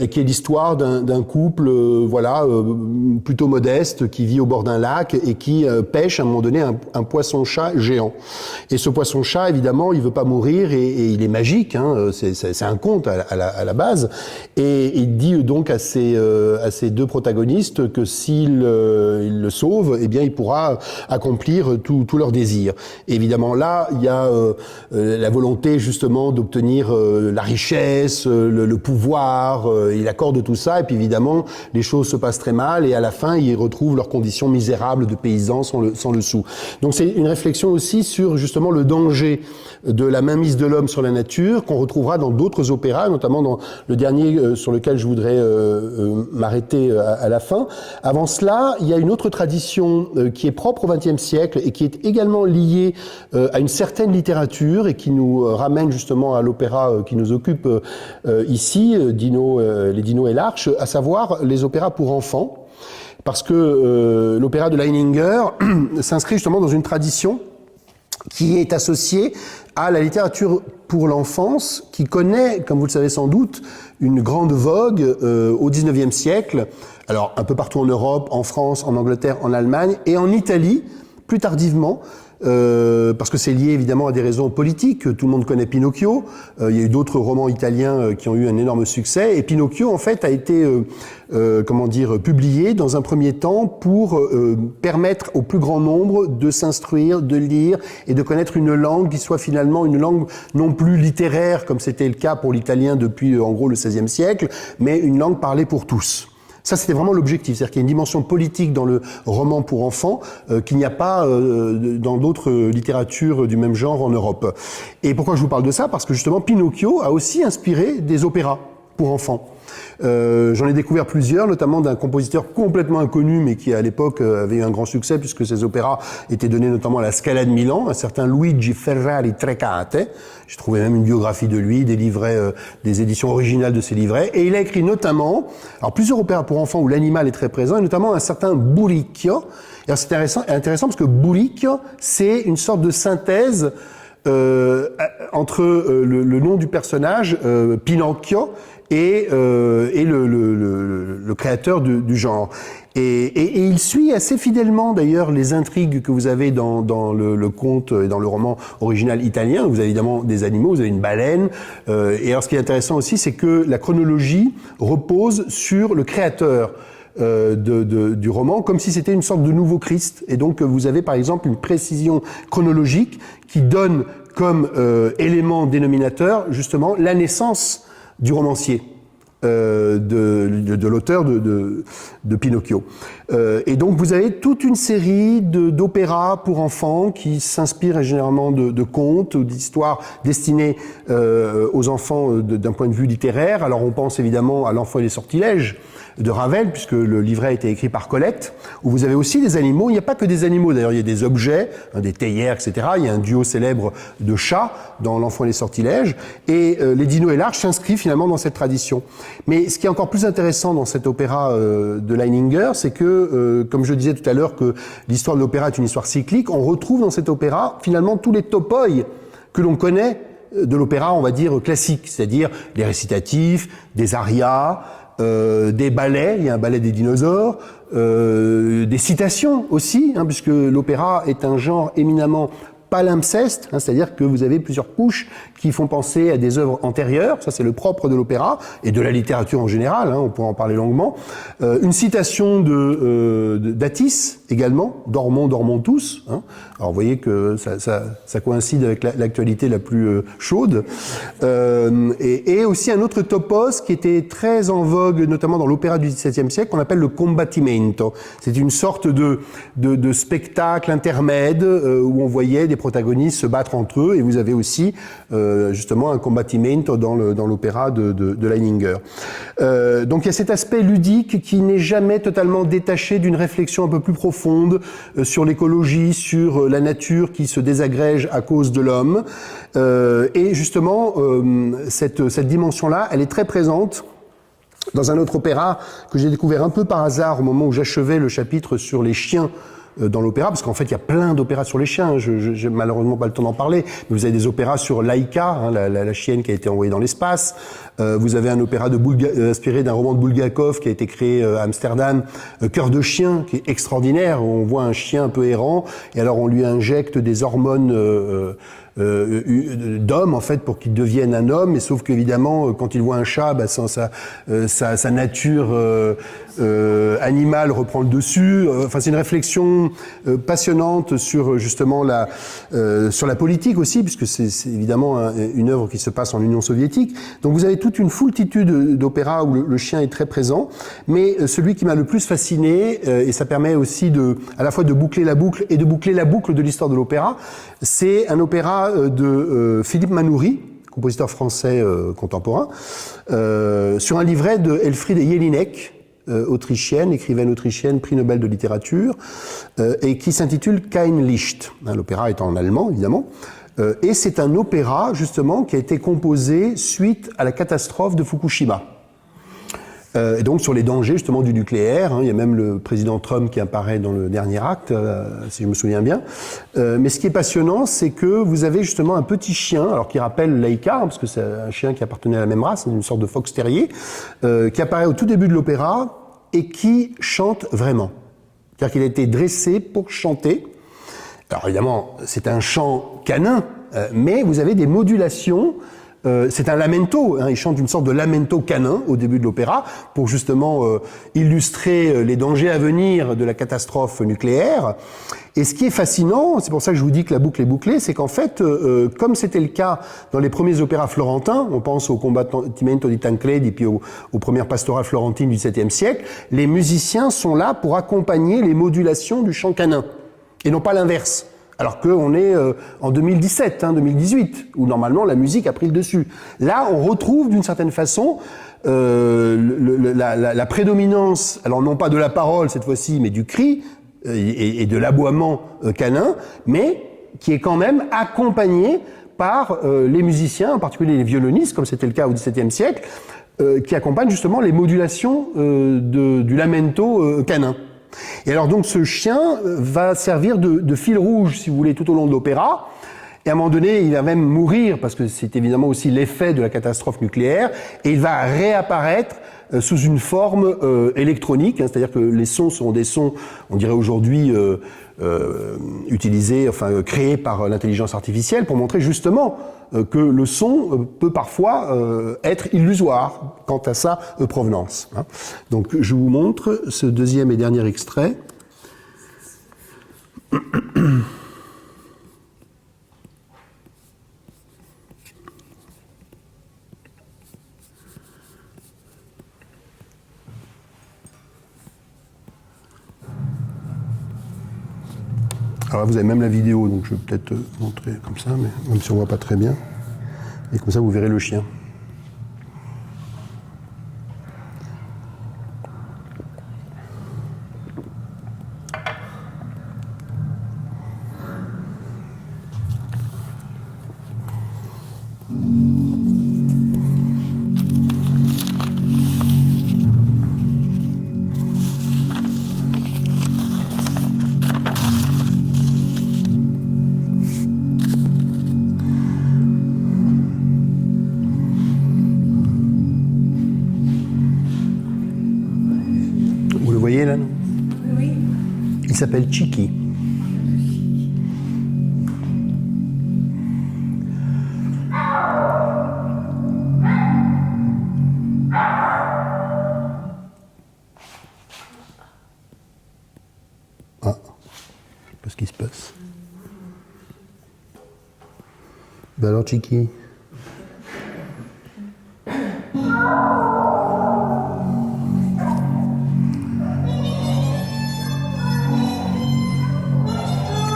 et qui est l'histoire d'un couple plutôt modeste qui vit au bord d'un lac et qui pêche à un moment donné un poisson-chat géant. Et ce poisson-chat, évidemment, il veut pas mourir et il est magique, hein, c'est un conte à la base, et il dit donc à ces deux protagonistes que s'il le sauve, eh bien il pourra accomplir tout leur désir. Et évidemment là, il y a la volonté justement d'obtenir la richesse, le pouvoir. Il accorde tout ça, et puis évidemment, les choses se passent très mal, et à la fin, ils retrouvent leurs conditions misérables de paysans sans le sou. Donc c'est une réflexion aussi sur justement le danger de la mainmise de l'homme sur la nature, qu'on retrouvera dans d'autres opéras, notamment dans le dernier sur lequel je voudrais m'arrêter à la fin. Avant cela, il y a une autre tradition qui est propre au XXe siècle et qui est également liée à une certaine littérature et qui nous ramène justement à l'opéra qui nous occupe ici, les Dino et l'Arche, à savoir les opéras pour enfants, parce que l'opéra de Leininger s'inscrit justement dans une tradition qui est associée à la littérature pour l'enfance, qui connaît, comme vous le savez sans doute, une grande vogue au XIXe siècle, alors un peu partout en Europe, en France, en Angleterre, en Allemagne et en Italie, plus tardivement, parce que c'est lié évidemment à des raisons politiques. Tout le monde connaît Pinocchio. Il y a eu d'autres romans italiens qui ont eu un énorme succès. Et Pinocchio, en fait, a été, publié dans un premier temps pour permettre au plus grand nombre de s'instruire, de lire et de connaître une langue qui soit finalement une langue non plus littéraire, comme c'était le cas pour l'italien depuis, en gros, le XVIe siècle, mais une langue parlée pour tous. Ça, c'était vraiment l'objectif. C'est-à-dire qu'il y a une dimension politique dans le roman pour enfants qu'il n'y a pas dans d'autres littératures du même genre en Europe. Et pourquoi je vous parle de ça? Parce que justement, Pinocchio a aussi inspiré des opéras. pour enfants. J'en ai découvert plusieurs, notamment d'un compositeur complètement inconnu, mais qui à l'époque avait eu un grand succès, puisque ses opéras étaient donnés notamment à la Scala de Milan, un certain Luigi Ferrari Trecate. J'ai trouvé même une biographie de lui, des livrets, des éditions originales de ses livrets, et il a écrit notamment, alors plusieurs opéras pour enfants où l'animal est très présent, et notamment un certain Buricchio. Et c'est intéressant parce que Buricchio, c'est une sorte de synthèse entre le nom du personnage, Pinocchio, et le créateur du genre. Et il suit assez fidèlement d'ailleurs les intrigues que vous avez dans le conte et dans le roman original italien. Vous avez évidemment des animaux, vous avez une baleine. Et alors ce qui est intéressant aussi, c'est que la chronologie repose sur le créateur du roman, comme si c'était une sorte de nouveau Christ. Et donc vous avez par exemple une précision chronologique qui donne comme élément dénominateur justement la naissance du romancier, de l'auteur de Pinocchio. Et donc vous avez toute une série d'opéras pour enfants qui s'inspirent généralement de contes ou d'histoires destinées aux enfants d'un point de vue littéraire. Alors on pense évidemment à L'Enfant et les sortilèges de Ravel, puisque le livret a été écrit par Colette, où vous avez aussi des animaux. Il n'y a pas que des animaux, d'ailleurs, il y a des objets, des théières, etc. Il y a un duo célèbre de chats dans L'Enfant et les sortilèges, et les dinos et l'arche s'inscrivent finalement dans cette tradition. Mais ce qui est encore plus intéressant dans cet opéra de Leininger, c'est que, comme je disais tout à l'heure, que l'histoire de l'opéra est une histoire cyclique, on retrouve dans cet opéra finalement tous les topoi que l'on connaît de l'opéra, on va dire, classique, c'est-à-dire des récitatifs, des arias, des ballets, il y a un ballet des dinosaures, des citations aussi, puisque l'opéra est un genre éminemment palimpseste, c'est-à-dire que vous avez plusieurs couches qui font penser à des œuvres antérieures, ça c'est le propre de l'opéra, et de la littérature en général, on pourra en parler longuement. Une citation d'Atis également, Dormons, dormons tous. Alors vous voyez que ça coïncide avec l'actualité la plus chaude. Et aussi un autre topos qui était très en vogue, notamment dans l'opéra du XVIIe siècle, qu'on appelle le combattimento. C'est une sorte de spectacle intermède où on voyait des protagonistes se battre entre eux, et vous avez aussi justement un combattimento dans l'opéra de Leininger. Donc il y a cet aspect ludique qui n'est jamais totalement détaché d'une réflexion un peu plus profonde sur l'écologie, sur la nature qui se désagrège à cause de l'homme. Et justement, cette dimension-là, elle est très présente dans un autre opéra que j'ai découvert un peu par hasard au moment où j'achevais le chapitre sur les chiens dans l'opéra, parce qu'en fait il y a plein d'opéras sur les chiens, j'ai malheureusement pas le temps d'en parler, mais vous avez des opéras sur Laïka, la chienne qui a été envoyée dans l'espace, vous avez un opéra inspiré d'un roman de Bulgakov qui a été créé à Amsterdam, Cœur de chien, qui est extraordinaire, où on voit un chien un peu errant, et alors on lui injecte des hormones d'homme en fait pour qu'il devienne un homme, et sauf qu'évidemment quand il voit un chat, sa nature animale reprend le dessus. Enfin c'est une réflexion passionnante sur justement sur la politique aussi, puisque c'est évidemment une œuvre qui se passe en Union soviétique. Donc vous avez toute une foultitude d'opéras où le chien est très présent, mais celui qui m'a le plus fasciné, et ça permet aussi à la fois de boucler la boucle et de boucler la boucle de l'histoire de l'opéra, c'est un opéra de Philippe Manoury, compositeur français contemporain, sur un livret de Elfriede Jelinek, autrichienne, écrivaine autrichienne, prix Nobel de littérature, et qui s'intitule Kein Licht. L'opéra est en allemand, évidemment. Et c'est un opéra, justement, qui a été composé suite à la catastrophe de Fukushima. Et donc sur les dangers justement du nucléaire, il y a même le président Trump qui apparaît dans le dernier acte, si je me souviens bien. Mais ce qui est passionnant, c'est que vous avez justement un petit chien, alors qui rappelle Laïka, parce que c'est un chien qui appartenait à la même race, une sorte de fox terrier, qui apparaît au tout début de l'opéra et qui chante vraiment. C'est-à-dire qu'il a été dressé pour chanter. Alors évidemment, c'est un chant canin, mais vous avez des modulations. C'est un lamento, il chante une sorte de lamento canin au début de l'opéra pour justement illustrer les dangers à venir de la catastrophe nucléaire. Et ce qui est fascinant, c'est pour ça que je vous dis que la boucle est bouclée, c'est qu'en fait, comme c'était le cas dans les premiers opéras florentins, on pense au Combattimento di Tancredi puis aux premières pastorales florentines du XVIIe siècle, les musiciens sont là pour accompagner les modulations du chant canin, et non pas l'inverse. Alors qu'on est en 2017, 2018, où normalement la musique a pris le dessus. Là, on retrouve d'une certaine façon la prédominance, alors non pas de la parole cette fois-ci, mais du cri et de l'aboiement canin, mais qui est quand même accompagné par les musiciens, en particulier les violonistes, comme c'était le cas au XVIIe siècle, qui accompagnent justement les modulations du lamento canin. Et alors donc ce chien va servir de fil rouge, si vous voulez, tout au long de l'opéra. Et à un moment donné, il va même mourir, parce que c'est évidemment aussi l'effet de la catastrophe nucléaire, et il va réapparaître sous une forme électronique, hein, c'est-à-dire que les sons sont des sons, on dirait aujourd'hui, utilisés, enfin créés par l'intelligence artificielle, pour montrer justement que le son peut parfois être illusoire quant à sa provenance. Hein. Donc je vous montre ce deuxième et dernier extrait. Alors là, vous avez même la vidéo, donc je vais peut-être montrer comme ça, mais même si on ne voit pas très bien. Et comme ça, vous verrez le chien. Vous le voyez là, non ? Oui. Il s'appelle Chiki. Ah, je sais pas ce qui se passe. Ben alors Chiki.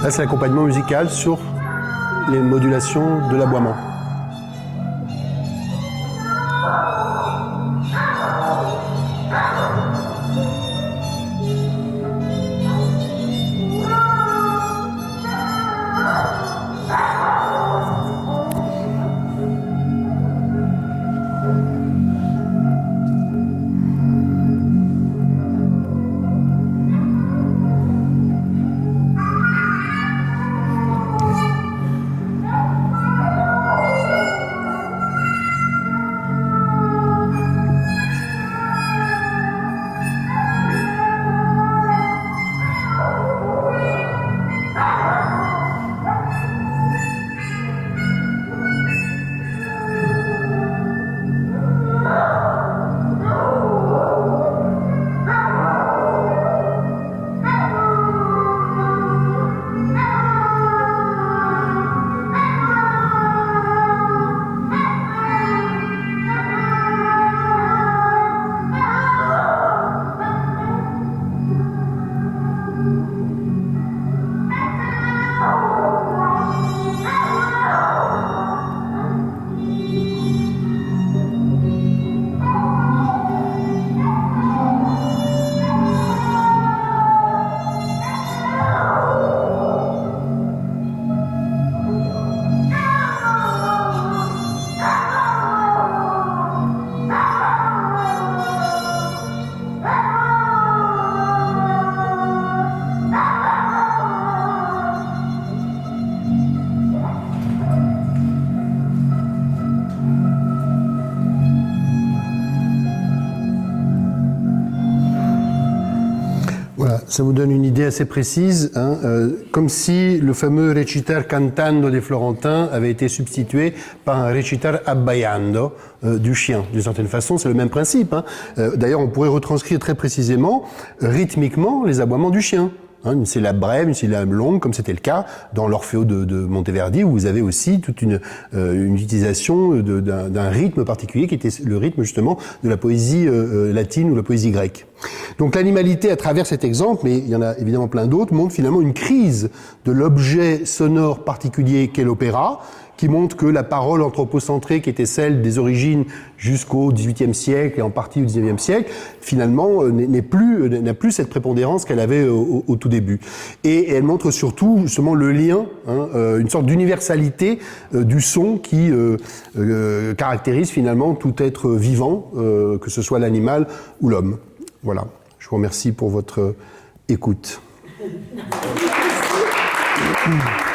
Là, c'est l'accompagnement musical sur les modulations de l'aboiement. Voilà, ça vous donne une idée assez précise, hein, comme si le fameux recitar cantando des Florentins avait été substitué par un recitar abbaiando du chien. D'une certaine façon, c'est le même principe. Hein. D'ailleurs, on pourrait retranscrire très précisément, rythmiquement, les aboiements du chien. Hein, une syllabe brève, une syllabe longue, comme c'était le cas dans l'Orfeo de Monteverdi, où vous avez aussi toute une utilisation d'un rythme particulier, qui était le rythme justement de la poésie latine ou la poésie grecque. Donc l'animalité, à travers cet exemple, mais il y en a évidemment plein d'autres, montre finalement une crise de l'objet sonore particulier qu'est l'opéra, qui montre que la parole anthropocentrée, qui était celle des origines jusqu'au XVIIIe siècle et en partie au XIXe siècle, finalement n'a plus cette prépondérance qu'elle avait au tout début. Et elle montre surtout justement le lien, une sorte d'universalité du son qui caractérise finalement tout être vivant, que ce soit l'animal ou l'homme. Voilà. Je vous remercie pour votre écoute. Merci.